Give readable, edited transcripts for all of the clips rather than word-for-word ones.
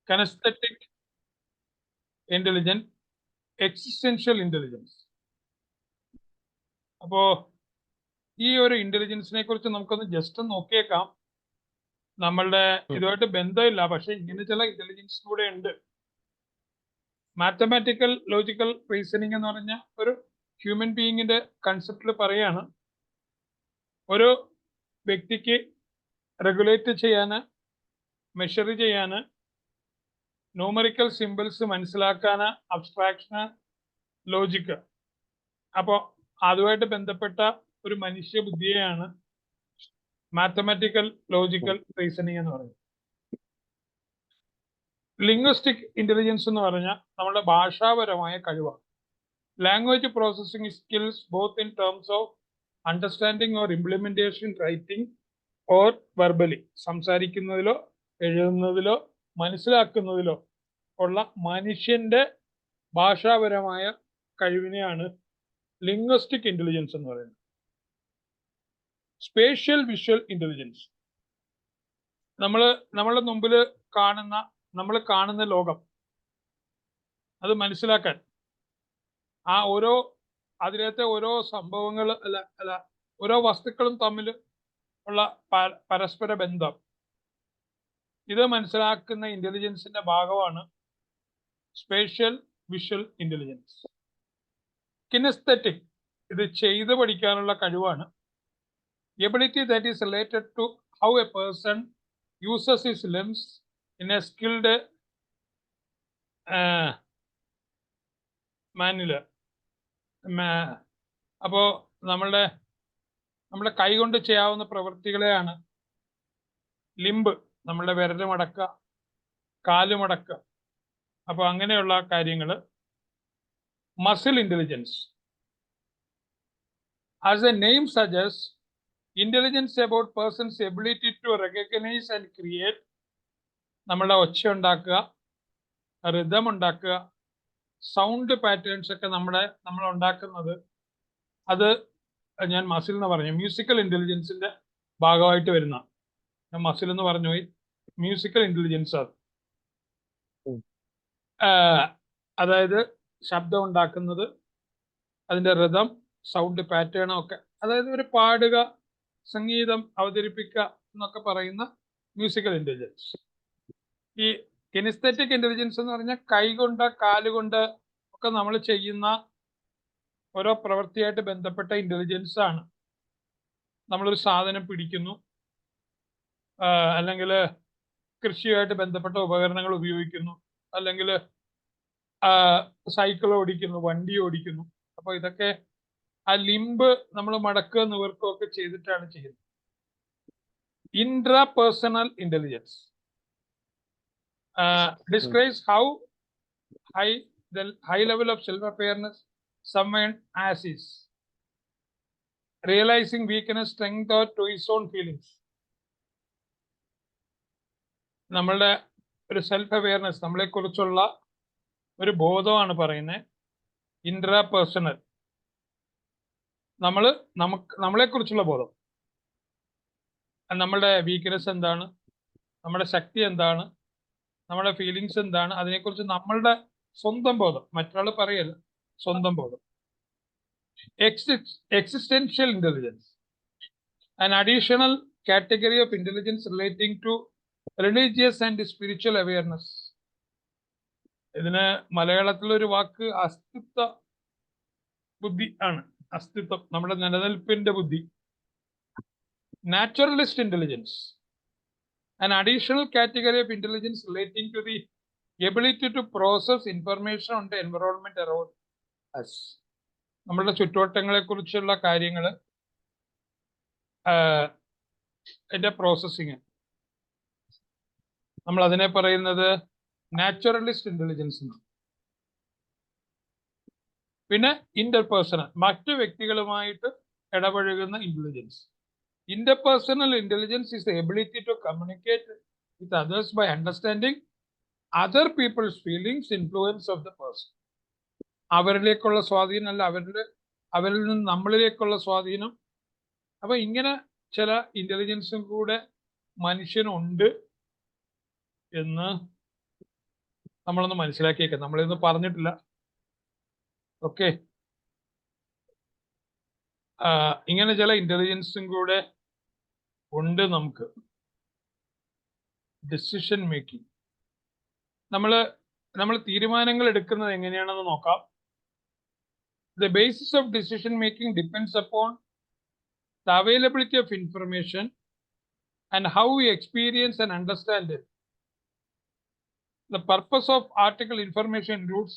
കനസ്തെറ്റിക് intelligence, existential intelligence. അപ്പോ ഈ ഒരു ഇന്റലിജൻസിനെ കുറിച്ച് നമുക്കൊന്ന് ജസ്റ്റ് നോക്കിയേക്കാം. നമ്മളുടെ ഇതുമായിട്ട് ബന്ധമില്ല, പക്ഷെ ഇങ്ങനെ ചില ഇന്റലിജൻസ് കൂടെ ഉണ്ട്. മാത്തമാറ്റിക്കൽ ലോജിക്കൽ റീസണിങ് എന്ന് പറഞ്ഞ ഒരു ഹ്യൂമൻ ബീയിങ്ങിന്റെ കൺസെപ്റ്റിൽ പറയാണ്, ഒരു വ്യക്തിക്ക് റെഗുലേറ്റ് ചെയ്യാന്, മെഷർ ചെയ്യാന്, ന്യൂമറിക്കൽ സിമ്പിൾസ് മനസ്സിലാക്കാന്, അബ്സ്ട്രാക്ഷന്, ലോജിക്ക്. അപ്പോൾ അതുമായിട്ട് ബന്ധപ്പെട്ട ഒരു മനുഷ്യ ബുദ്ധിയെയാണ് മാത്തമാറ്റിക്കൽ ലോജിക്കൽ റീസണിങ് എന്ന് പറയുന്നത്. ലിംഗ്വിസ്റ്റിക് ഇന്റലിജൻസ് എന്ന് പറഞ്ഞാൽ നമ്മുടെ ഭാഷാപരമായ കഴിവാണ്. Language processing skills both in terms of understanding or implementation, writing or verbally. സംസാരിക്കുന്നതിലോ എഴുതുന്നതിലോ മനസ്സിലാക്കുന്നതിലോ ഉള്ള മനുഷ്യന്റെ ഭാഷാപരമായ കഴിവിനെയാണ് ലിംഗ്വിസ്റ്റിക് ഇന്റലിജൻസ് എന്ന് പറയുന്നത്. സ്പേഷ്യൽ വിഷ്വൽ ഇന്റലിജൻസ്, നമ്മളുടെ മുമ്പിൽ നമ്മൾ കാണുന്ന ലോകം അത് മനസ്സിലാക്കാൻ അതിനകത്തെ ഓരോ സംഭവങ്ങൾ ഓരോ വസ്തുക്കളും തമ്മിൽ ഉള്ള പരസ്പര ബന്ധം, ഇത് മനസ്സിലാക്കുന്ന ഇന്റലിജൻസിന്റെ ഭാഗമാണ് സ്പേഷ്യൽ വിഷ്വൽ ഇന്റലിജൻസ്. കിനസ്തെറ്റിക്, ഇത് ചെയ്ത് പഠിക്കാനുള്ള കഴിവാണ്. Ability that is related to how a person uses his limbs in a skilled manoeuvre. അപ്പോൾ നമ്മുടെ കൈകൊണ്ട് ചെയ്യാവുന്ന പ്രവൃത്തികളെയാണ് ലിംബ്, നമ്മളുടെ വിരല് മടക്കുക, കാല് മടക്കുക, അപ്പോൾ അങ്ങനെയുള്ള കാര്യങ്ങൾ. Muscle intelligence, as a name suggest, intelligence about person's ability to recognise and create. നമ്മളുടെ ഒച്ച ഉണ്ടാക്കുക, റിതം ഉണ്ടാക്കുക, സൗണ്ട് പാറ്റേൺസ് ഒക്കെ നമ്മൾ ഉണ്ടാക്കുന്നത്, അത് ഞാൻ മസിൽ എന്ന് പറഞ്ഞു. മ്യൂസിക്കൽ ഇന്റലിജൻസിന്റെ ഭാഗമായിട്ട് വരുന്ന, ഞാൻ മസിൽ എന്ന് പറഞ്ഞു പോയി, മ്യൂസിക്കൽ ഇന്റലിജൻസ് അത്. അതായത് ശബ്ദം ഉണ്ടാക്കുന്നത്, അതിന്റെ റിതം, സൗണ്ട് പാറ്റേണും ഒക്കെ, അതായത് ഒരു പാടുക, സംഗീതം അവതരിപ്പിക്കുക എന്നൊക്കെ പറയുന്ന മ്യൂസിക്കൽ ഇന്റലിജൻസ്. ഈ കിനസ്തെറ്റിക് ഇന്റലിജൻസ് എന്ന് പറഞ്ഞാൽ കൈകൊണ്ട്, കാലുകൊണ്ട് ഒക്കെ നമ്മൾ ചെയ്യുന്ന ഓരോ പ്രവൃത്തിയായിട്ട് ബന്ധപ്പെട്ട ഇന്റലിജൻസ് ആണ്. നമ്മളൊരു സാധനം പിടിക്കുന്നു, അല്ലെങ്കിൽ കൃഷിയുമായിട്ട് ബന്ധപ്പെട്ട ഉപകരണങ്ങൾ ഉപയോഗിക്കുന്നു, അല്ലെങ്കിൽ സൈക്കിൾ ഓടിക്കുന്നു, വണ്ടി ഓടിക്കുന്നു. അപ്പോൾ ഇതൊക്കെ ആ ലിംബ് നമ്മൾ മടക്കുക, നിവർക്കുക ഒക്കെ ചെയ്തിട്ടാണ് ചെയ്യുന്നത്. Intrapersonal intelligence describes how the high level of self-awareness someone has is, realizing weakness, strength or to his own feelings. നമ്മളുടെ ഒരു സെൽഫ് അവെയർനെസ്, നമ്മളെ കുറിച്ചുള്ള ഒരു ബോധമാണ് പറയുന്നത് ഇൻട്രാപേഴ്സണൽ. നമ്മളെ കുറിച്ചുള്ള ബോധം, നമ്മളുടെ വീക്ക്നെസ് എന്താണ്, നമ്മുടെ ശക്തി എന്താണ്, നമ്മുടെ ഫീലിങ്സ് എന്താണ്, അതിനെക്കുറിച്ച് നമ്മളുടെ സ്വന്തം ബോധം, മറ്റൊരാൾ പറയല്ല, സ്വന്തം ബോധം. Existential intelligence, an additional category of intelligence relating to religious and spiritual awareness. ഇതിന് മലയാളത്തിലൊരു വാക്ക് അസ്തിത്വ ബുദ്ധി ആണ്. അസ്തിത്വം, നമ്മുടെ നിലനിൽപ്പിന്റെ ബുദ്ധി. Naturalist intelligence, an additional category of intelligence relating to the ability to process information on the environment around us. നമ്മളുടെ ചുറ്റുവട്ടങ്ങളെ കുറിച്ചുള്ള കാര്യങ്ങൾ, അതിന്റെ പ്രോസസ്സിങ്, നമ്മൾ അതിനെ പറയുന്നത് നാച്ചുറലിസ്റ്റ് ഇന്റലിജൻസ് എന്നാണ്. പിന്നെ ഇന്റർപേഴ്സണൽ, മറ്റു വ്യക്തികളുമായിട്ട് ഇടപഴകുന്ന intelligence. Interpersonal intelligence is the ability to communicate with others by understanding other people's feelings, influence of the person. അവരിലേക്കുള്ള സ്വാധീനം, അല്ല അവരിൽ നിന്ന് നമ്മളിലേക്കുള്ള സ്വാധീനം. അപ്പൊ ഇങ്ങനെ ചില ഇന്റലിജൻസും കൂടെ മനുഷ്യനുണ്ട് എന്ന് നമ്മളൊന്ന് മനസ്സിലാക്കിയേക്കാം. നമ്മളിന്ന് പറഞ്ഞിട്ടില്ല. ഓക്കെ, ഇങ്ങനെ ചില ഇന്റലിജൻസും കൂടെ ഉണ്ട് നമുക്ക്. ഡിസിഷൻ മേക്കിംഗ്, നമ്മൾ തീരുമാനങ്ങൾ എടുക്കുന്നത് എങ്ങനെയാണെന്ന് നോക്കാം. The basis of decision making depends upon the availability of information and how we experience and understand it. The purpose of article information includes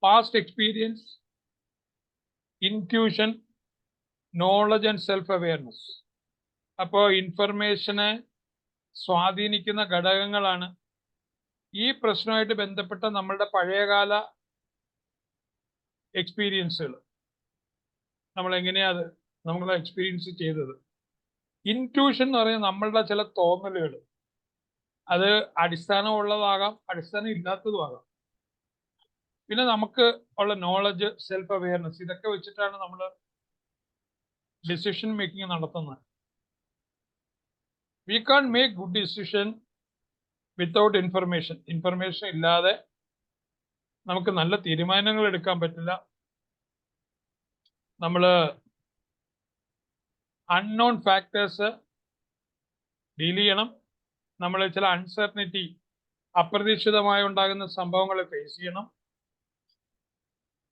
past experience, intuition, knowledge and self-awareness. അപ്പോൾ ഇൻഫർമേഷനെ സ്വാധീനിക്കുന്ന ഘടകങ്ങളാണ് ഈ പ്രശ്നമായിട്ട് ബന്ധപ്പെട്ട നമ്മളുടെ പഴയകാല എക്സ്പീരിയൻസുകൾ. നമ്മൾ എങ്ങനെയാ അത് നമ്മൾ എക്സ്പീരിയൻസ് ചെയ്തത്. ഇൻറ്റ്യൂഷൻ എന്ന് പറയുന്നത് നമ്മളുടെ ചില തോന്നലുകൾ, അത് അടിസ്ഥാനമുള്ളതാകാം, അടിസ്ഥാനം ഇല്ലാത്തതുമാകാം. പിന്നെ നമുക്ക് ഉള്ള നോളജ്, സെൽഫ് അവെയർനെസ്, ഇതൊക്കെ വെച്ചിട്ടാണ് നമ്മൾ ഡിസിഷൻ മേക്കിംഗ് നടത്തുന്നത്. We can make good decision without information. Information ഇല്ലാതെ നമുക്ക് നല്ല തീരുമാനങ്ങൾ എടുക്കാൻ പറ്റില്ല. നമ്മൾ അൺനോൺ ഫാക്ടേഴ്സ് ഡീൽ ചെയ്യണം. നമ്മൾ ചില അൺസർട്ടനിറ്റി, അപ്രതീക്ഷിതമായി ഉണ്ടാകുന്ന സംഭവങ്ങൾ ഫേസ് ചെയ്യണം.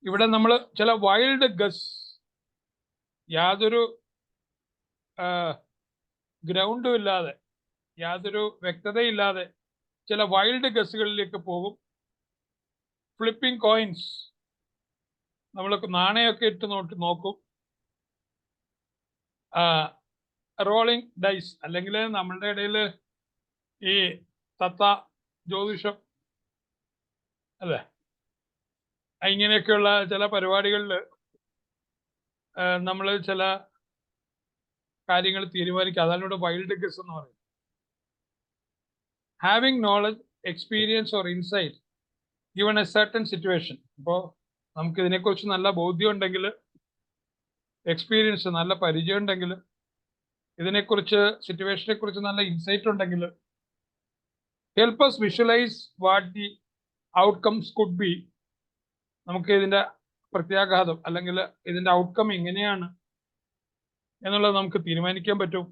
ഇവിടെ നമ്മൾ ചില വൈൽഡ് ഗസ്, യാതൊരു ഗ്രൗണ്ടും ഇല്ലാതെ, യാതൊരു വ്യക്തതയില്ലാതെ ചില വൈൽഡ് ഗസ്സുകളിലേക്ക് പോകും. ഫ്ലിപ്പിംഗ് കോയിൻസ്, നമ്മൾ നാണയമൊക്കെ ഇട്ട് നോക്കും. റോളിംഗ് ഡൈസ്, അല്ലെങ്കിൽ നമ്മളുടെ ഇടയിൽ ഈ തത്ത ജ്യോതിഷം അല്ലേ, ഇങ്ങനെയൊക്കെയുള്ള ചില പരിപാടികളിൽ നമ്മൾ ചില കാര്യങ്ങൾ തീരുമാനിക്കുക. അതാണ് ഇവിടെ വൈൽഡ് ഗസ് എന്ന് പറയുന്നത്. Having knowledge, experience or insight given A certain situation. ഇപ്പോൾ നമുക്ക് ഇതിനെക്കുറിച്ച് നല്ല ബോധ്യം ഉണ്ടെങ്കിൽ, എക്സ്പീരിയൻസ്, നല്ല പരിചയം ഉണ്ടെങ്കിൽ, ഇതിനെക്കുറിച്ച്, സിറ്റുവേഷനെ കുറിച്ച് നല്ല ഇൻസൈറ്റ് ഉണ്ടെങ്കിൽ, help us visualise what the outcomes could be. നമുക്ക് ഇതിൻ്റെ പ്രത്യാഘാതം അല്ലെങ്കിൽ ഇതിൻ്റെ ഔട്ട്കം എങ്ങനെയാണ് എന്നുള്ളത് നമുക്ക് തീരുമാനിക്കാൻ പറ്റും.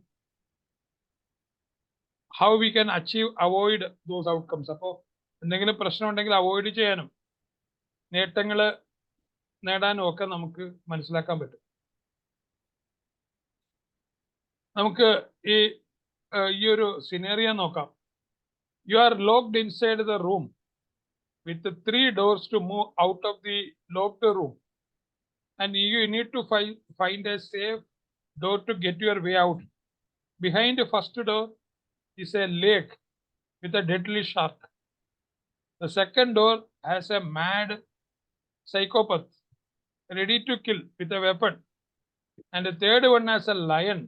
How we can achieve, avoid those outcomes. അപ്പോൾ എന്തെങ്കിലും പ്രശ്നം ഉണ്ടെങ്കിൽ അവോയ്ഡ് ചെയ്യാനും നേട്ടങ്ങൾ നേടാനും ഒക്കെ നമുക്ക് മനസ്സിലാക്കാൻ പറ്റും. നമുക്ക് ഈ ഒരു സിനേറിയോ നോക്കാം. You are locked inside the room with the 3 doors to move out of the locked room, and you need to find a safe door to get your way out. Behind the first door is a lake with a deadly shark. The second door has a mad psychopath ready to kill with a weapon, and the third one has a lion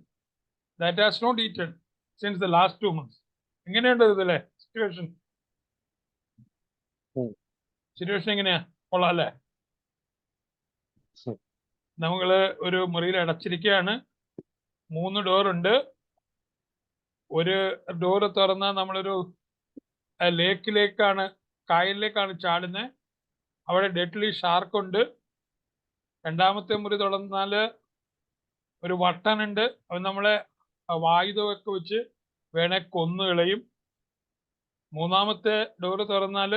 that has not eaten since the last 2 months. എങ്ങനെയുണ്ട് ഇതല്ലേ situation? Situation എങ്ങനെയാ? കൊള്ളാം അല്ലേ? നമ്മള് ഒരു മുറിയിൽ അടച്ചിരിക്കുകയാണ്. 3 ഡോറുണ്ട്. ഒരു door തുറന്നാൽ നമ്മളൊരു ലേക്കിലേക്കാണ്, കായലിലേക്കാണ് ചാടുന്നത്. അവിടെ ഡെഡ്ലി ഷാർക്ക് ഉണ്ട്. രണ്ടാമത്തെ മുറി തുറന്നാൽ ഒരു വട്ടനുണ്ട്. അത് നമ്മളെ ആയുധമൊക്കെ വെച്ച് വേണേ കൊന്നുകളയും. മൂന്നാമത്തെ ഡോറ് തുറന്നാൽ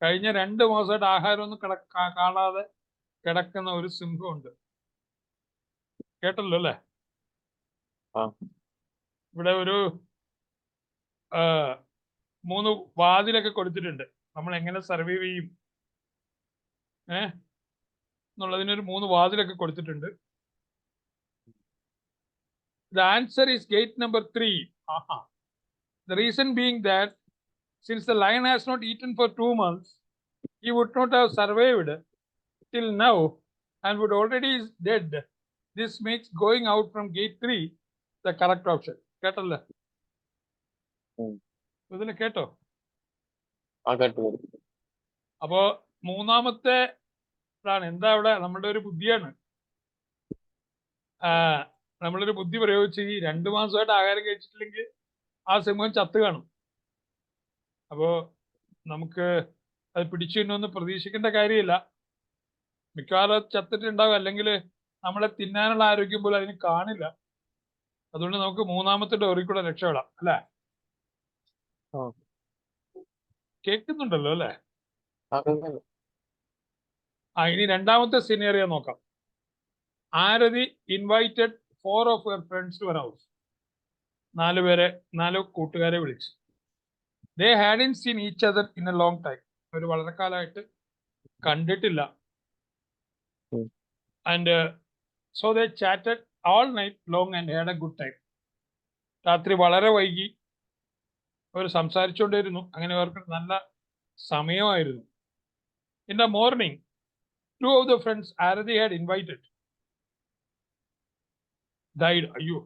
കഴിഞ്ഞ 2 മാസമായിട്ട് ആഹാരമൊന്നും കാണാതെ കിടക്കുന്ന ഒരു സിംഹമുണ്ട്. കേട്ടല്ലോ അല്ലേ? ഇവിടെ ഒരു 3 വാതിലൊക്കെ കൊടുത്തിട്ടുണ്ട്. നമ്മൾ എങ്ങനെ സർവൈവ് ചെയ്യും എന്നുള്ളതിനൊരു 3 വാതിലൊക്കെ കൊടുത്തിട്ടുണ്ട്. The answer is gate number 3. The reason being that since the lion has not eaten for 2 months, he would not have survived till now and would already is dead. This makes going out from gate 3 the correct option. കേട്ടല്ലേ? ഇതിൽ കേട്ടോ? അപ്പോ മൂന്നാമത്തെ എന്താ അവിടെ നമ്മളുടെ ഒരു ബുദ്ധിയാണ്. നമ്മളൊരു ബുദ്ധി പ്രയോഗിച്ച് ഈ 2 മാസമായിട്ട് ആഹാരം കഴിച്ചിട്ടില്ലെങ്കിൽ ആ സിംഹം ചത്ത് കാണും. അപ്പോൾ നമുക്ക് അത് പിടിച്ചു തിന്നുമെന്ന് പ്രതീക്ഷിക്കേണ്ട കാര്യമില്ല. മിക്കവാറും ചത്തിട്ടുണ്ടാവും, അല്ലെങ്കിൽ നമ്മളെ തിന്നാനുള്ള ആരോഗ്യം പോലും അതിന് കാണില്ല. അതുകൊണ്ട് നമുക്ക് മൂന്നാമത്തെ ഡോറിൽ കൂടെ രക്ഷപ്പെടാം, അല്ലേ? കേൾക്കുന്നുണ്ടല്ലോ അല്ലേ? ഇനി രണ്ടാമത്തെ സിനേറിയോ നോക്കാം. ആരതി invited 4 of her friends to her house. 4 കൂട്ടുകാരെ വിളിച്ചു. They hadn't seen each other in a long time. ഒരു വളരെ കാലമായിട്ട് കണ്ടിട്ടില്ല. And so they chatted all night long and had a good time. രാത്രി വളരെ വൈകി അവർ സംസാരിച്ചുകൊണ്ടിരുന്നു. അങ്ങനെ അവർക്ക് നല്ല സമയമായിരുന്നു. In the morning, 2 of the friends Arathi had invited died. അയ്യോ,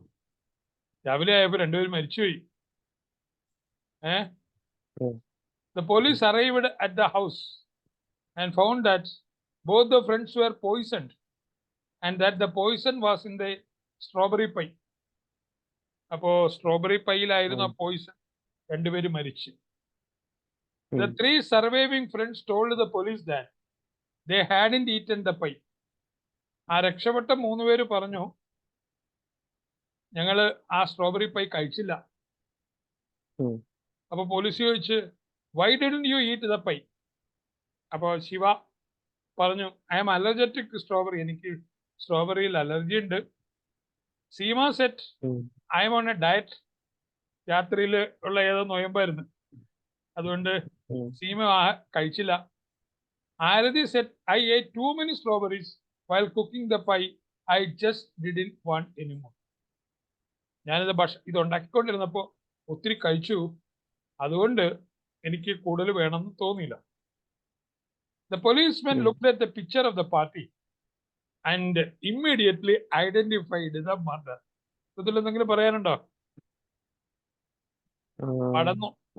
രാവിലെ ആയപ്പോൾ രണ്ടുപേരും മരിച്ചുപോയി. The police arrived at the house and found that both the friends were poisoned and that the poison was in the strawberry pie. അപ്പോ strawberry പൈയിലായിരുന്നു ആ Poisson. രണ്ടുപേരും മരിച്ചു. The 3 surviving friends told the police that they hadn't eaten the pie. ആ രക്ഷപ്പെട്ട 3 പേര് പറഞ്ഞു, ഞങ്ങള് ആ സ്ട്രോബെറി പൈ കഴിച്ചില്ല. അപ്പൊ പോലീസ് ചോദിച്ച്, why didn't you eat the pie? അപ്പൊ ശിവ പറഞ്ഞു, I am allergic to strawberry. എനിക്ക് സ്ട്രോബെറിയിൽ അലർജി ഉണ്ട്. Seema set, I am on a diet. രാത്രിയിൽ ഉള്ള ഏതോ നൊയമ്പായിരുന്നു, അതുകൊണ്ട് സീമ കഴിച്ചില്ല. ആരതി set, I ate too many strawberries while cooking the pie. I just didn't want anymore. ഞാനിത് ഇത് ഉണ്ടാക്കിക്കൊണ്ടിരുന്നപ്പോൾ ഒത്തിരി കഴിച്ചു, അതുകൊണ്ട് എനിക്ക് കൂടുതൽ വേണമെന്ന് തോന്നിയില്ല. The policeman looked at the picture of the party and immediately identified the murder. ഇതിൽ എന്തെങ്കിലും പറയാനുണ്ടോ?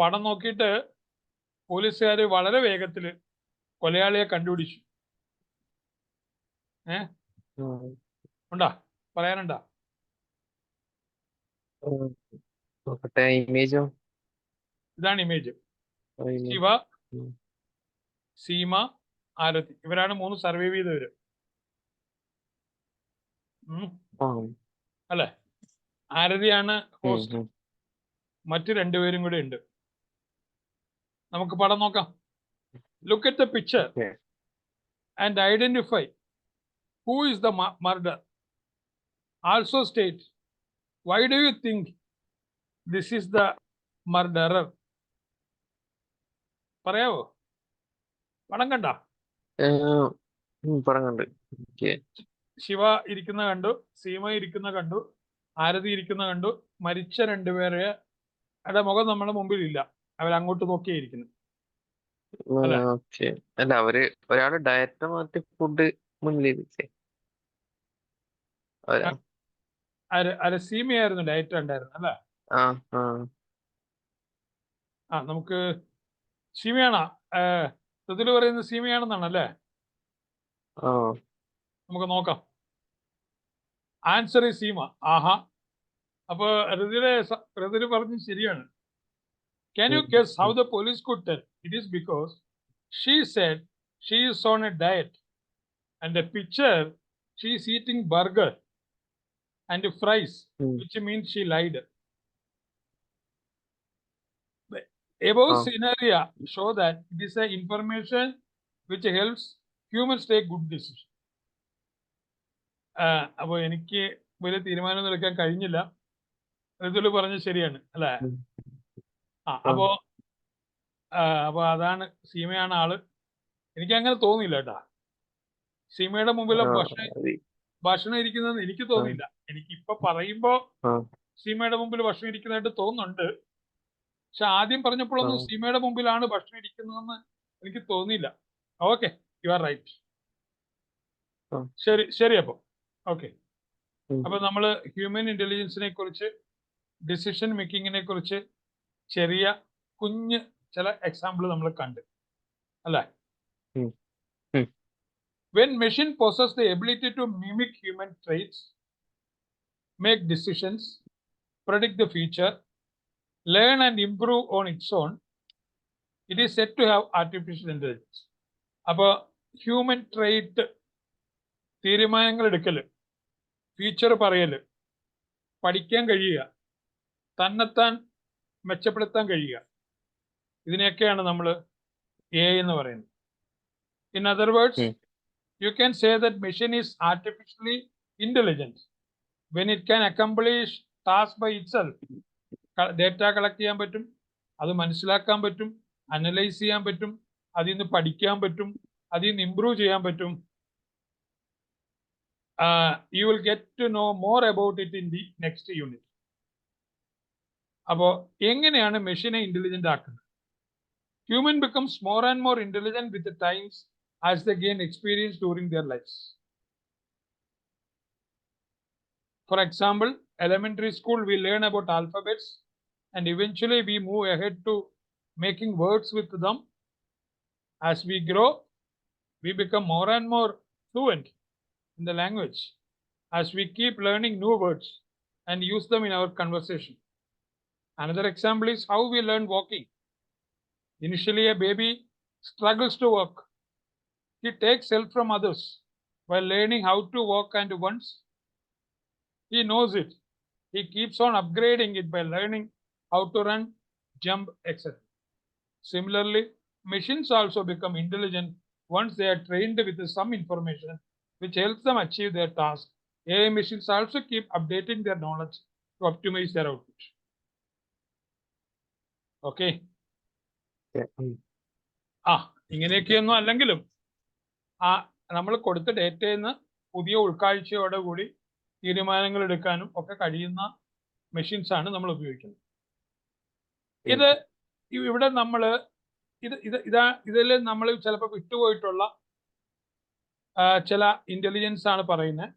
പടം നോക്കിയിട്ട് പോലീസുകാര് വളരെ വേഗത്തില് കൊലയാളിയെ കണ്ടുപിടിച്ചു. ഉണ്ടാ പറയാനുണ്ടാ? ഇതാണ് ഇമേജ്. ശിവ, സീമ, ആരതി, ഇവരാണ് 3 സർവൈവ് ചെയ്തവര്, അല്ലെ? ആരതിയാണ് ഹോസ്റ്റ്, മറ്റു 2 പേരും കൂടെ ഉണ്ട്. നമുക്ക് പടം നോക്കാം. Look at the picture and identify who is the murderer. Also state, why do you think this is the murderer? പറയാവോ? പടം കണ്ട? ശിവ ഇരിക്കുന്ന കണ്ടു, സീമ ഇരിക്കുന്ന കണ്ടു, ആരതി ഇരിക്കുന്ന കണ്ടു. മരിച്ച 2 പേരുടെ മുഖം നമ്മുടെ മുമ്പിൽ ഇല്ല, അവരങ്ങോട്ട് നോക്കിയിരിക്കുന്നു. അല്ല, അവര് ഒരാള് ഡയറ്റ് മാറ്റി ഫുഡ് മുന്നിൽ സീമയായിരുന്നു ഡയറ്റ് ഉണ്ടായിരുന്നു, അല്ലേ? നമുക്ക് സീമയാണോ ഇതില് പറയുന്നത്? സീമയാണെന്നാണ് അല്ലേ? നമുക്ക് നോക്കാം. ആൻസർ സീമ. ആഹാ, അപ്പൊ ഋതുല് പറഞ്ഞു ശരിയാണ്. Can you guess how the police could tell? It is because she said she is on a diet, and the picture she is eating burger and fries, which means she lied. The above scenario show that it is a information which helps humans take good decision. അപ്പൊ എനിക്ക് വലിയ തീരുമാനം എടുക്കാൻ കഴിഞ്ഞില്ല. ഋതുല് പറഞ്ഞത് ശരിയാണ്, അല്ലേ? അപ്പോ അതാണ്, സീമയാണ് ആള്. എനിക്ക് അങ്ങനെ തോന്നിയില്ല കേട്ടാ. സീമയുടെ മുമ്പിലെ ഭക്ഷണം ഇരിക്കുന്നതെന്ന് എനിക്ക് തോന്നിയില്ല. എനിക്ക് ഇപ്പൊ പറയുമ്പോ സീമയുടെ മുമ്പിൽ ഭക്ഷണം ഇരിക്കുന്നതായിട്ട് തോന്നുന്നുണ്ട്. പക്ഷെ ആദ്യം പറഞ്ഞപ്പോഴൊന്നും സീമയുടെ മുമ്പിലാണ് ഭക്ഷണം ഇരിക്കുന്നതെന്ന് എനിക്ക് തോന്നിയില്ല. Okay, you are right. ശരി അപ്പൊ ഓക്കെ. അപ്പൊ നമ്മള് ഹ്യൂമൻ ഇന്റലിജൻസിനെ കുറിച്ച്, ഡിസിഷൻ മേക്കിങ്ങിനെ കുറിച്ച് ചെറിയ കുഞ്ഞ് ചില എക്സാമ്പിൾ നമ്മൾ കണ്ട്, അല്ലേ? When machine possess the ability to mimic human traits, make decisions, predict the future, learn and improve on its own, it is set to have artificial intelligence. അപ്പോൾ ഹ്യൂമൻ ട്രേറ്റ്, തീരുമാനങ്ങൾ എടുക്കൽ, ഫ്യൂച്ചർ പറയൽ, പഠിക്കാൻ കഴിയുക, തന്നെത്താൻ മെച്ചപ്പെടുത്താൻ കഴിയുക, ഇതിനെയൊക്കെയാണ് നമ്മൾ എ എന്ന് പറയുന്നത്. In other words, you can say that machine is artificially intelligent when it can accomplish task by itself. Data collect ചെയ്യാൻ പറ്റും, അത് മനസ്സിലാക്കാൻ പറ്റും, അനലൈസ് ചെയ്യാൻ പറ്റും, അതിൽ നിന്ന് പഠിക്കാൻ പറ്റും, അതിൽ നിന്ന് ഇംപ്രൂവ് ചെയ്യാൻ പറ്റും. You will get to know more about it in the next unit. അപ്പോൾ എങ്ങനെയാണ് മെഷീനെ ഇന്റലിജന്റ് ആക്കുന്നത്? Human becomes more and more intelligent with the times as they gain experience during their lives. For example, elementary school, we learn about alphabets and eventually we move ahead to making words with them. As we grow, we become more and more fluent in the language as we keep learning new words and use them in our conversation. Another example is how we learn walking. Initially, a baby struggles to walk. He takes help from others while learning how to walk, and once he knows it, he keeps on upgrading it by learning how to run, jump, etc. Similarly, machines also become intelligent once they are trained with some information which helps them achieve their task. AI machines also keep updating their knowledge to optimize their output. Okay. ഇങ്ങനെയൊക്കെയൊന്നും അല്ലെങ്കിലും നമ്മൾ കൊടുത്ത ഡേറ്റയിൽ നിന്ന് പുതിയ ഉൾക്കാഴ്ചയോടെ കൂടി തീരുമാനങ്ങൾ എടുക്കാനും ഒക്കെ കഴിയുന്ന മെഷീൻസ് ആണ് നമ്മൾ ഉപയോഗിക്കുന്നത്. ഇവിടെ നമ്മൾ ഇതിൽ നമ്മൾ ചിലപ്പോൾ വിട്ടുപോയിട്ടുള്ള ചില ഇന്റലിജൻസ് ആണ് പറയുന്നത്.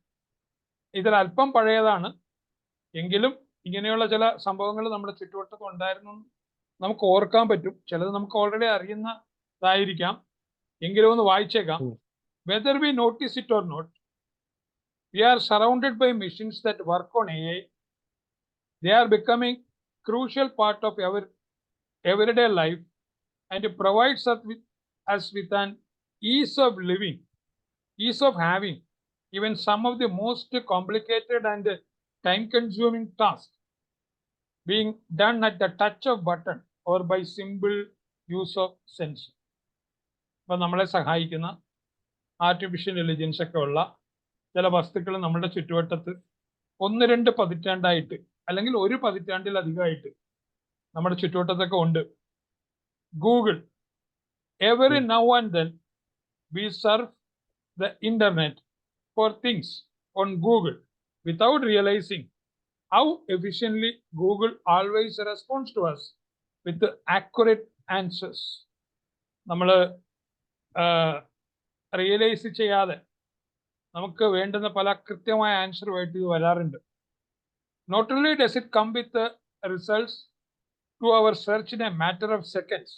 ഇതിൽ അല്പം പഴയതാണ് എങ്കിലും ഇങ്ങനെയുള്ള ചില സംഭവങ്ങൾ നമ്മുടെ ചുറ്റുവട്ടത്ത് ഉണ്ടായിരുന്നു നമുക്ക് ഓർക്കാൻ പറ്റും. ചിലത് നമുക്ക് ഓൾറെഡി അറിയുന്നതായിരിക്കാം, എങ്കിലും ഒന്ന് വായിച്ചേക്കാം. Whether we notice it or not, we are surrounded by machines that work on AI. They are becoming crucial part of our everyday life and provides us with an ease of living, ease of having even some of the most complicated and time-consuming tasks being done at the touch of button or by simple use of sensor. അപ്പോൾ നമ്മളെ സഹായിക്കുന്ന artificial intelligence ഒക്കെ ഉള്ള ചില വസ്തുക്കൾ നമ്മുടെ ചുറ്റുവട്ടത്ത് 1-2 പതിറ്റാണ്ടായിട്ട് അല്ലെങ്കിൽ ഒരു പതിറ്റാണ്ടിലധികമായിട്ട് നമ്മുടെ ചുറ്റുവട്ടത്തൊക്കെ ഉണ്ട്. Google. Every now and then we surf the internet for things on Google without realizing how efficiently Google always responds to us with the accurate answers. നമ്മൾ റിയലൈസ് ചെയ്യാതെ നമുക്ക് വേണ്ടുന്ന പല കൃത്യമായ ആൻസറുമായിട്ട് ഇത് വരാറുണ്ട്. Not only does it come with the results to our search in a matter of seconds,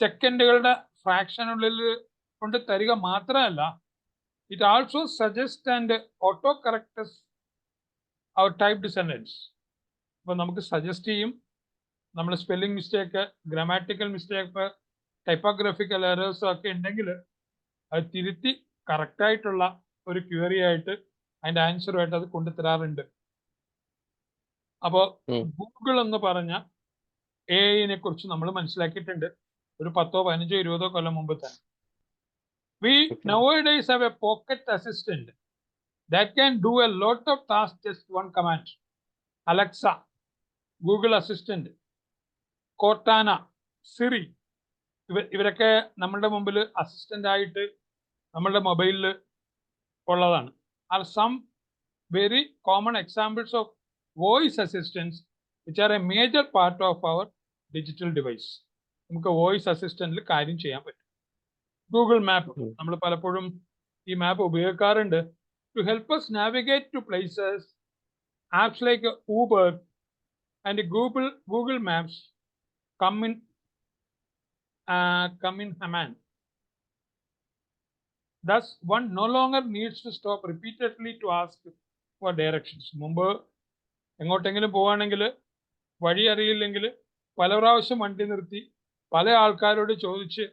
സെക്കൻഡുകളുടെ ഫ്രാക്ഷനുള്ളിൽ കൊണ്ട് തരിക മാത്രമല്ല, it also suggests and auto corrects our typed sentence. അപ്പോൾ നമുക്ക് സജസ്റ്റ് ചെയ്യും. നമ്മൾ spelling mistake, grammatical mistake, typographical errors ഒക്കെ ഉണ്ടെങ്കിൽ അത് തിരുത്തി കറക്റ്റായിട്ടുള്ള ഒരു ക്വയറി ആയിട്ട് അതിൻ്റെ ആൻസറുമായിട്ട് അത് കൊണ്ടുതരാറുണ്ട്. അപ്പോൾ ഗൂഗിൾ എന്ന് പറഞ്ഞ AI കുറിച്ച് നമ്മൾ മനസ്സിലാക്കിയിട്ടുണ്ട് ഒരു 10, 15, 20 കൊല്ലം മുമ്പ് തന്നെ. We nowadays have a pocket assistant that can do a lot of tasks just one command. Alexa, Google Assistant, Cortana, Siri, ഇവരൊക്കെ നമ്മളുടെ മുമ്പിൽ അസിസ്റ്റന്റ് ആയിട്ട് നമ്മളുടെ മൊബൈലിൽ ഉള്ളതാണ്. Are some very common examples of voice assistants which are a major part of our digital device. നമുക്ക് voice അസിസ്റ്റന്റിൽ കാര്യം ചെയ്യാൻ പറ്റും. ഗൂഗിൾ മാപ്പ്, നമ്മൾ പലപ്പോഴും ഈ മാപ്പ് ഉപയോഗിക്കാറുണ്ട് to help us navigate to places. Apps like Uber and Google Maps come in command. Thus, one no longer needs to stop repeatedly to ask for directions. മുമ്പ് എങ്ങോട്ടെങ്കിലും പോവുകയാണെങ്കിൽ വഴി അറിയില്ലെങ്കിൽ പല പ്രാവശ്യം വണ്ടി നിർത്തി പല ആൾക്കാരോട് ചോദിച്ച്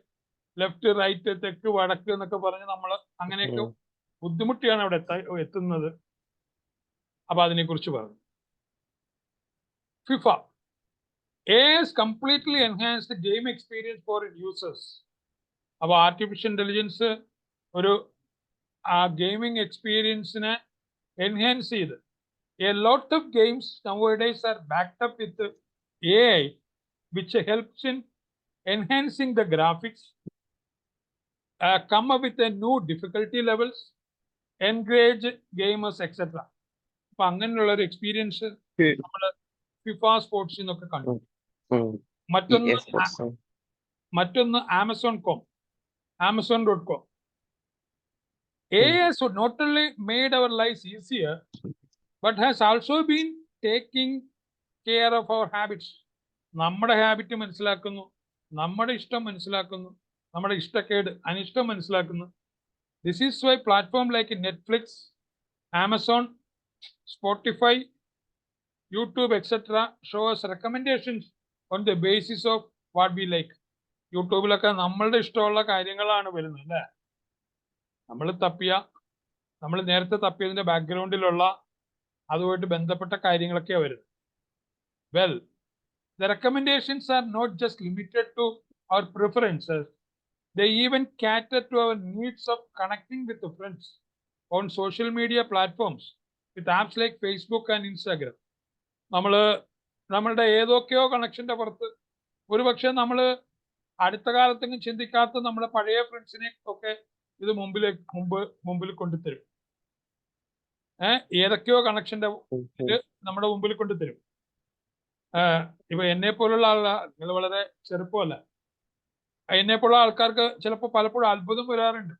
ലെഫ്റ്റ് റൈറ്റ് തെക്ക് വടക്ക് എന്നൊക്കെ പറഞ്ഞ് നമ്മൾ അങ്ങനെയൊക്കെ ബുദ്ധിമുട്ടിയാണ് അവിടെ എത്തുന്നത്. അപ്പൊ അതിനെക്കുറിച്ച് പറഞ്ഞു. FIFA has completely enhanced the game experience for its users. അപ്പോൾ ആർട്ടിഫിഷ്യൽ ഇന്റലിജൻസ് ഒരു ആ ഗെയിമിംഗ് എക്സ്പീരിയൻസിനെ എൻഹാൻസ് ചെയ്ത് a lot of games nowadays are backed up with AI, which helps in enhancing the graphics, come up with a new difficulty levels, engage gamers, etc. അപ്പൊ അങ്ങനെയുള്ള ഒരു experience നമ്മൾ FIFA സ്പോർട്സിൽ നിന്നൊക്കെ കണ്ടു. മറ്റൊന്ന് amazon.com. AI has not only made our lives easier, but has also been taking care of our habits. നമ്മുടെ habit മനസ്സിലാക്കുന്നു, നമ്മുടെ ഇഷ്ടം മനസ്സിലാക്കുന്നു, നമ്മുടെ ഇഷ്ടക്കേട് അനിഷ്ടം മനസ്സിലാക്കുന്നു. This is why platform like Netflix, Amazon, Spotify, YouTube etcetera shows recommendations on the basis of what we like. യൂട്യൂബിലൊക്കെ നമ്മളുടെ ഇഷ്ടമുള്ള കാര്യങ്ങളാണ് വരുന്നത് അല്ലേ. നമ്മൾ നേരത്തെ തപ്പിയതിന്റെ ബാക്ക്ഗ്രൗണ്ടിലുള്ള അതുമായിട്ട് ബന്ധപ്പെട്ട കാര്യങ്ങളൊക്കെയാണ് വരുന്നത്. Well, the recommendations are not just limited to our preferences, they even cater to our needs of connecting with the friends on social media platforms with apps like Facebook and Instagram. നമ്മളുടെ ഏതൊക്കെയോ കണക്ഷന്റെ പുറത്ത് ഒരുപക്ഷെ നമ്മൾ അടുത്ത കാലത്തെങ്കിലും ചിന്തിക്കാത്ത നമ്മുടെ പഴയ ഫ്രണ്ട്സിനെ ഒക്കെ ഇത് മുമ്പിൽ കൊണ്ടുതരും. ഏതൊക്കെയോ കണക്ഷന്റെ ഇത് നമ്മുടെ മുമ്പിൽ കൊണ്ടുതരും. ഇപ്പൊ എന്നെ പോലുള്ള നിങ്ങൾ വളരെ ചെറുപ്പമല്ല, എന്നെ പോലുള്ള ആൾക്കാർക്ക് ചിലപ്പോൾ പലപ്പോഴും അത്ഭുതം വരാറുണ്ട്.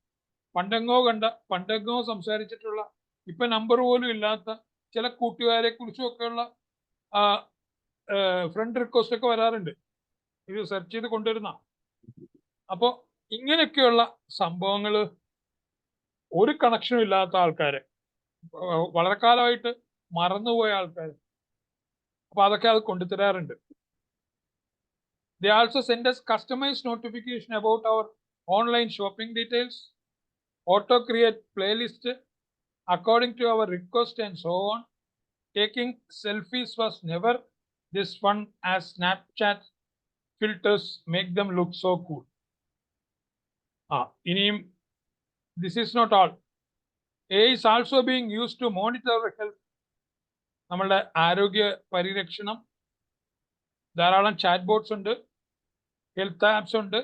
പണ്ടെങ്ങോ സംസാരിച്ചിട്ടുള്ള ഇപ്പൊ നമ്പർ പോലും ഇല്ലാത്ത ചില കൂട്ടുകാരെ കുറിച്ചും ഒക്കെയുള്ള ഫ്രണ്ട് റിക്വസ്റ്റ് ഒക്കെ വരാറുണ്ട്. ഇത് സെർച്ച് ചെയ്ത് കൊണ്ടുവരുന്ന. അപ്പോ ഇങ്ങനെയൊക്കെയുള്ള സംഭവങ്ങള് ഒരു കണക്ഷനും ഇല്ലാത്ത ആൾക്കാരെ, വളരെ കാലമായിട്ട് മറന്നുപോയ ആൾക്കാർ, അപ്പൊ അതൊക്കെ അത് കൊണ്ടുതരാറുണ്ട്. They also send us customized notification about our online shopping details, auto create playlist according to our request and so on. Taking selfies was never this fun as Snapchat filters make them look so cool. ഇനിയും this is not all. AI is also being used to monitor our health. നമ്മളുടെ ആരോഗ്യ പരിരക്ഷണം, ധാരാളം chat bots ഉണ്ട്, health apps ഉണ്ട്,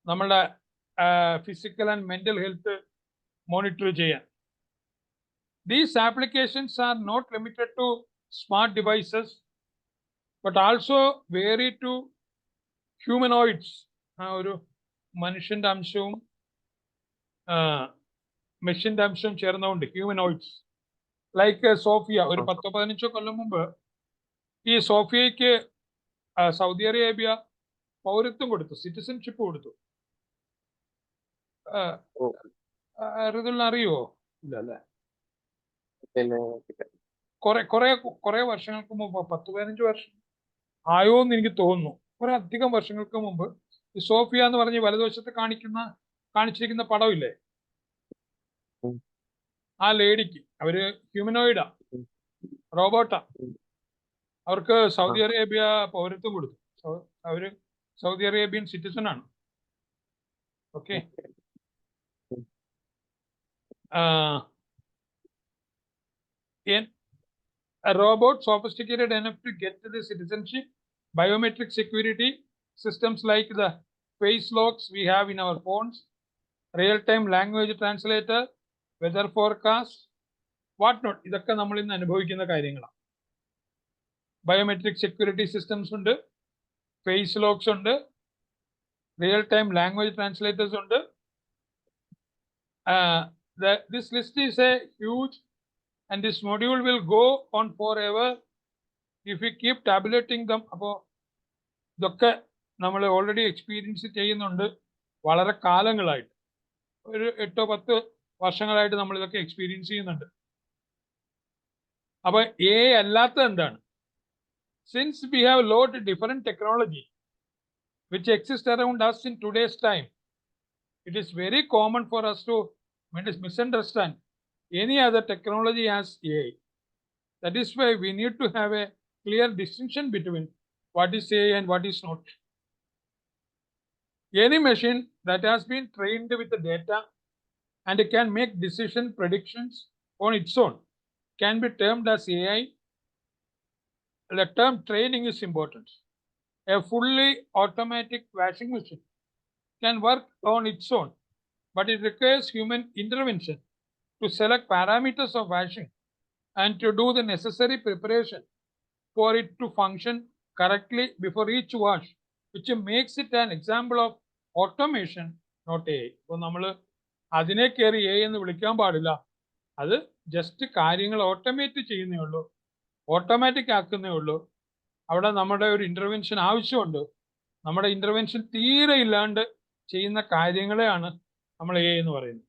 നമ്മളുടെ physical and mental health monitor ചെയ്യാൻ. These applications are not limited to smart devices but also vary to humanoids. ഒരു മനുഷ്യന്റെ അംശവും മെഷീന്റെ അംശവും ചേർന്നുകൊണ്ട് ഹ്യൂമനോയിഡ്സ്. ലൈക്ക് സോഫിയ, ഒരു 10-15 കൊല്ലം മുമ്പ് ഈ സോഫിയയ്ക്ക് സൗദി അറേബ്യ പൗരത്വം കൊടുത്തു, സിറ്റിസൺഷിപ്പ് കൊടുത്തു. അറിയുവോ? ഇല്ല അല്ലേ. കുറെ വർഷങ്ങൾക്ക് മുമ്പ്, 10-15 വർഷം ആയോ എന്ന് എനിക്ക് തോന്നുന്നു, കുറെ അധികം വർഷങ്ങൾക്ക് മുമ്പ് ഈ സോഫിയ എന്ന് പറഞ്ഞ് വലതുവശത്ത് കാണിച്ചിരിക്കുന്ന പടമില്ലേ, ആ ലേഡിക്ക്, അവര് ഹ്യൂമനോയിഡാ, റോബോട്ടാ, അവർക്ക് സൗദി അറേബ്യ പൗരത്വം കൊടുത്തു. അവര് സൗദി അറേബ്യൻ സിറ്റിസൺ ആണ്. Okay. A robot sophisticated enough to get to the citizenship, biometric security systems like the face locks we have in our phones, real-time language translator, weather forecast, what not, ഇതൊക്കെ നമ്മൾ ഇന്ന് അനുഭവിക്കുന്ന കാര്യങ്ങളാണ്. Biometric security systems ഉണ്ട്, face locks ഉണ്ട്, real time language translators ഉണ്ട്. This list is a huge and this module will go on forever if we keep tabulating them. അപ്പോൾ ഇതൊക്കെ നമ്മൾ ഓൾറെഡി എക്സ്പീരിയൻസ് ചെയ്യുന്നുണ്ട് വളരെ കാലങ്ങളായിട്ട്, ഒരു 8-10 വർഷങ്ങളായിട്ട് നമ്മൾ ഇതൊക്കെ എക്സ്പീരിയൻസ് ചെയ്യുന്നുണ്ട്. അപ്പൊ അല്ലാത്ത എന്താണ്? Since we have loaded different technology which exist around us in today's time. It is very common for us to misunderstand any other technology as AI. That is why we need to have a clear distinction between what is AI and what is not. Any machine that has been trained with the data and can make decision predictions on its own can be termed as AI. The term training is important. A fully automatic washing machine can work on its own, but it requires human intervention to select parameters of washing and to do the necessary preparation for it to function correctly before each wash, which makes it an example of automation, not AI. ഇപ്പോൾ നമ്മൾ അതിനെ കയറി AI എന്ന് വിളിക്കാൻ പാടില്ല. അത് just കാര്യങ്ങൾ automate ചെയ്യുന്നേ ഉള്ളൂ, ഓട്ടോമാറ്റിക് ആക്കുന്നേ ഉള്ളൂ. അവിടെ നമ്മുടെ ഒരു ഇന്റർവെൻഷൻ ആവശ്യമുണ്ട്. നമ്മുടെ ഇന്റർവെൻഷൻ തീരെ ഇല്ലാണ്ട് ചെയ്യുന്ന കാര്യങ്ങളെയാണ് നമ്മൾ AI എന്ന് പറയുന്നത്.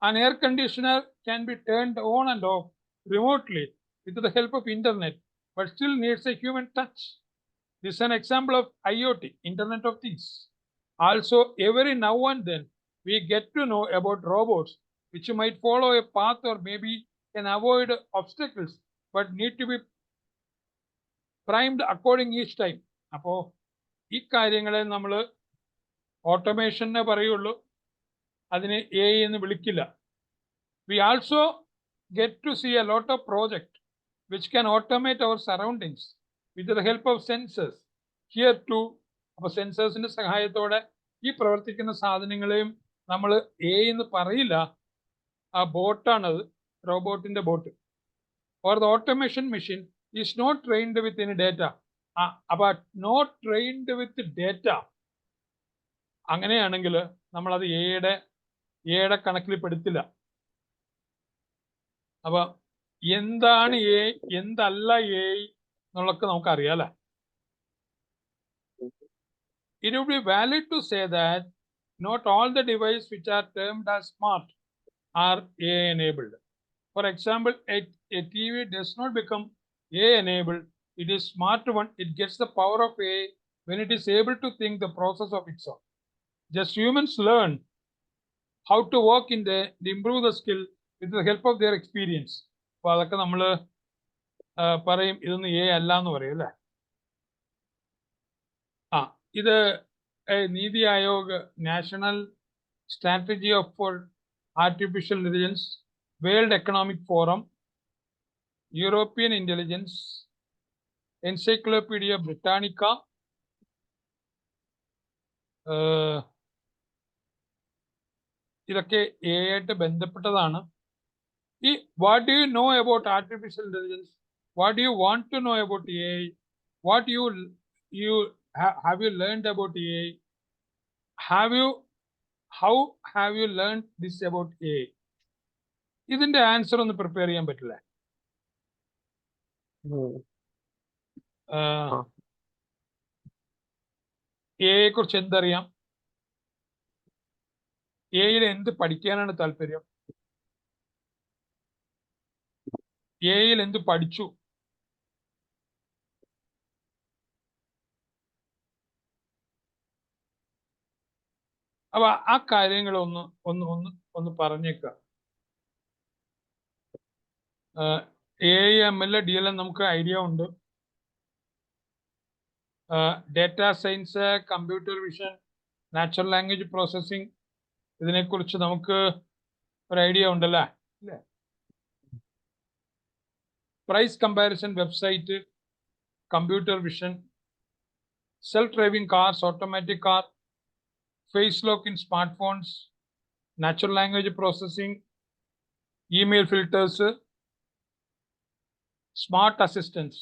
An air conditioner can be turned on and off remotely with the help of internet, but still needs a human touch. This is an example of IoT, Internet of Things. Also, every now and then, we get to know about robots which might follow a path or maybe can avoid obstacles, but need to be primed according each time. അപ്പോൾ ഈ കാര്യങ്ങളെ നമ്മൾ ഓട്ടോമേഷനെ പറയുള്ളൂ, അതിനെ AI എന്ന് വിളിക്കില്ല. We also get to see a lot of projects which can automate our surroundings with the help of sensors. Here too, അപ്പോൾ സെൻസേഴ്സിന്റെ സഹായത്തോടെ ഈ പ്രവർത്തിക്കുന്ന സാധനങ്ങളെയും നമ്മൾ AI എന്ന് പറയില്ല, ആ ബോട്ടാണത്, റോബോട്ടിന്റെ boat. Or the automation machine is not trained with any data. But not trained with data. അങ്ങനെയാണെങ്കിൽ നമ്മളത് എയുടെ കണക്കിൽ പെടുത്തില്ല. അപ്പൊ എന്താണ് AI, എന്തല്ല AI എന്നുള്ളതൊക്കെ നമുക്കറിയാലേ. It would be valid to say that not all the devices which are termed as smart are AI enabled. For example, a TV does not become AI enabled. It is smart one. It gets the power of AI when it is able to think the process of its own. Just humans learn how to work in the improve the skill with the help of their experience. അപ്പോൾ അതൊക്കെ നമ്മൾ പറയും ഇതൊന്നും AI അല്ല എന്ന് പറയും അല്ലേ. ഇത് NITI Aayog national strategy for artificial intelligence, World Economic Forum, European intelligence, Encyclopaedia Britannica, ഇതൊക്കെ AI ആയിട്ട് ബന്ധപ്പെട്ടതാണ്. ഈ what do you know about artificial intelligence, what do you want to know about AI, what have you learned about AI, how have you learned this about AI? ഇതിന്റെ answer ഒന്ന് prepare ചെയ്യാൻ പറ്റില്ല. AI കുറിച്ച് എന്തറിയാം, AI എന്ത് പഠിക്കാനാണ് താല്പര്യം, AI എന്ത് പഠിച്ചു, അപ്പൊ ആ കാര്യങ്ങൾ ഒന്ന് പറഞ്ഞേക്കാം. AI ML DLM നമുക്ക് ഐഡിയ ഉണ്ട്. Data science, computer vision, natural language processing, ഇതിനെക്കുറിച്ച് നമുക്ക് ഒരു ഐഡിയ ഉണ്ടല്ലേ. Price comparison website, computer vision, self driving cars, automatic car, face lock in smart phones, natural language processing, email filters, smart assistance.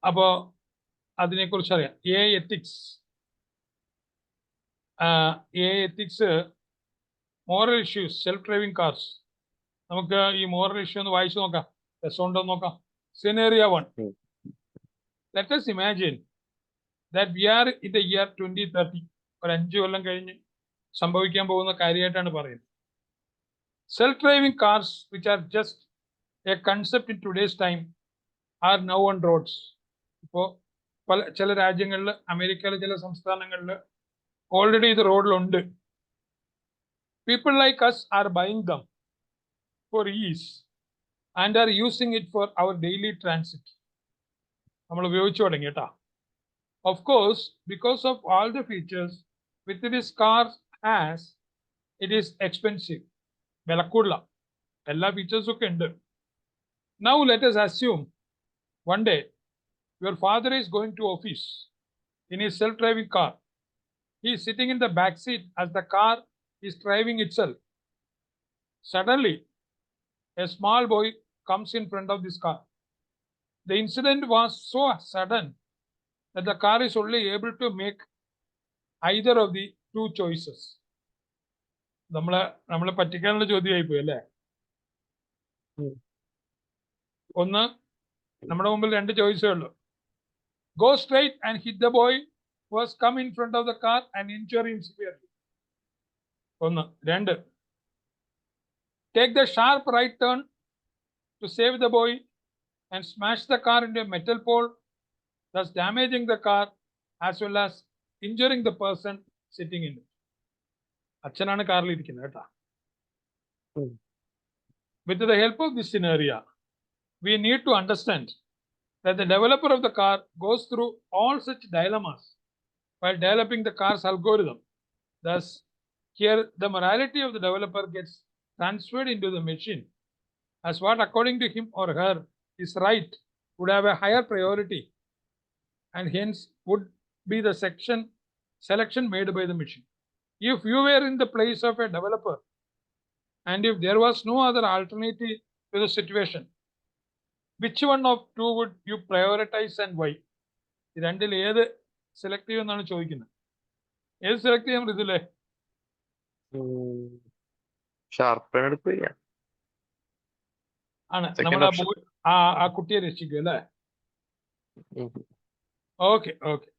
അപ്പോൾ അതിനെക്കുറിച്ച് അറിയാം. AI ethics, moral issues, self driving cars. നമുക്ക് ഈ moral issue ഒന്ന് വായിച്ചു നോക്കാം, രസമുണ്ടോ നോക്കാം. Scenario 1. Let us imagine that we are in the year 2030. ഒരു 5 കൊല്ലം കഴിഞ്ഞ് സംഭവിക്കാൻ പോകുന്ന കാര്യമായിട്ടാണ് പറയുന്നത്. Self driving cars which are just a concept in today's time are now on roads. ഇപ്പോൾ ചില രാജ്യങ്ങളിൽ, അമേരിക്കയിലെ ചില സംസ്ഥാനങ്ങളിൽ ഓൾറെഡി ഇത് റോഡിലുണ്ട്. People like us are buying them for ease and are using it for our daily transit. നമ്മൾ ഉപയോഗിച്ചു തുടങ്ങി കേട്ടാ. Of course, because of all the features which this car has, it is expensive. വിലക്കൂടില്ല. എല്ലാ ഫീച്ചേഴ്സും ഒക്കെ ഉണ്ട്. Now let us assume one day your father is going to office in his self-driving car. He is sitting in the back seat as the car is driving itself. Suddenly, a small boy comes in front of this car. The incident was so sudden that the car is only able to make either of the two choices. നമ്മളെ പറ്റിക്കാനുള്ള ചോദ്യമായി പോയി അല്ലേ? ഒന്ന്, നമ്മുടെ മുമ്പിൽ രണ്ട് ചോയ്സേ ഉള്ളൂ. Go straight and hit the boy who has come in front of the car and injure him severely. ഒന്ന്. രണ്ട്, take the sharp right turn to save the boy and smash the car into a metal pole, thus damaging the car as well as injuring the person sitting in it. അച്ഛനാണ് കാറിൽ ഇരിക്കുന്നത് കേട്ടാ. With the help of this scenario, we need to understand that the developer of the car goes through all such dilemmas while developing the car's algorithm. Thus, here the morality of the developer gets transferred into the machine, as what according to him or her is right would have a higher priority and hence would be the selection made by the machine. If you were in the place of a developer and if there was no other alternative to the situation, which one of two would you prioritize and why? രണ്ടിൽ ഏത് select ചെയ്യുമെന്നാണ് ചോദിക്കുന്നത്. ഏത് select ചെയ്യാൻ ഇതില്ലേ? Sharpen എടുക്കുക ആണ്. Second നമ്മൾ option. ആ കുട്ടിയെ രക്ഷിക്കും അല്ലേ? Okay okay.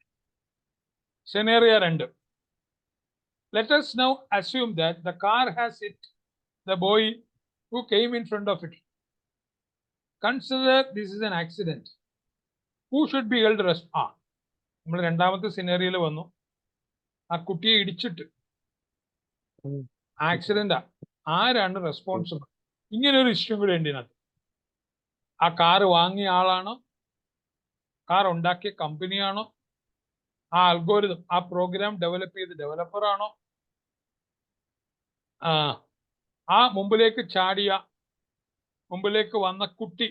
Scenario 2. Let us now assume that the car has hit the boy who came in front of it. Consider this is an accident. Who should be held responsible? നമ്മൾ രണ്ടാമത്തെ സിനേറിയയിൽ വന്നു. ആ കുട്ടിയെ ഇടിച്ചിട്ട് ആക്സിഡന്റാ, ആരാണ് റെസ്പോൺസിബിൾ? ഇങ്ങനെ ഒരു issue കൂടെ ഉണ്ട് ഇതിനകത്ത്. ആ കാർ വാങ്ങിയ ആളാണോ, കാർ ഉണ്ടാക്കിയ കമ്പനിയാണോ, ആ അൽഗോരിതം, ആ പ്രോഗ്രാം ഡെവലപ്പ് ചെയ്ത് ഡെവലപ്പർ ആണോ, ആ മുമ്പിലേക്ക് വന്ന കുട്ടി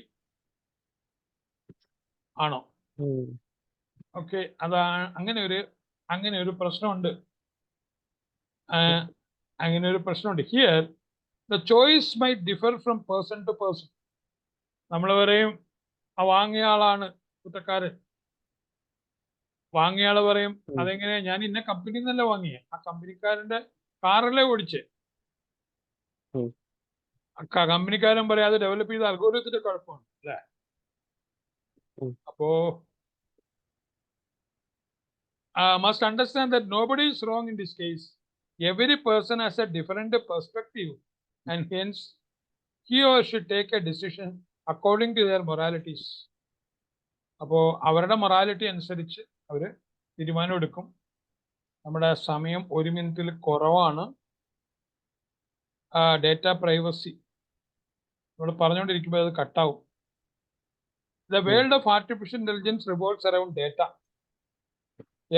ആണോ? ഓക്കെ, അതാണ് അങ്ങനെ ഒരു പ്രശ്നമുണ്ട്. Here the choice might differ from person to person. നമ്മൾ പറയും ആ വാങ്ങിയ ആളാണ് കുറ്റക്കാരൻ. വാങ്ങിയ ആള് പറയും അതെങ്ങനെ, ഞാൻ ഇന്ന കമ്പനിയിൽ നിന്നല്ല വാങ്ങിയ, ആ കമ്പനിക്കാരന്റെ കാറല്ലേ ഓടിച്ചേ. കമ്പനിക്കാരൻ പറയാം അത് ഡെവലപ്പ് ചെയ്ത അൽഗോരിതത്തിന്റെ കുഴപ്പമാണ് അല്ലേ? അപ്പോ must understand that nobody is wrong in this case. Every person has a different perspective and hence he or she take a decision according to their moralities. അപ്പോ അവരുടെ മൊറാലിറ്റി അനുസരിച്ച് അവര് തീരുമാനം എടുക്കും. നമ്മുടെ സമയം 1 മിനിറ്റിൽ കുറവാണ്. ഡേറ്റ പ്രൈവസി നമ്മൾ പറഞ്ഞുകൊണ്ടിരിക്കുമ്പോൾ അത് കട്ടാവും. The world of artificial intelligence revolves around data.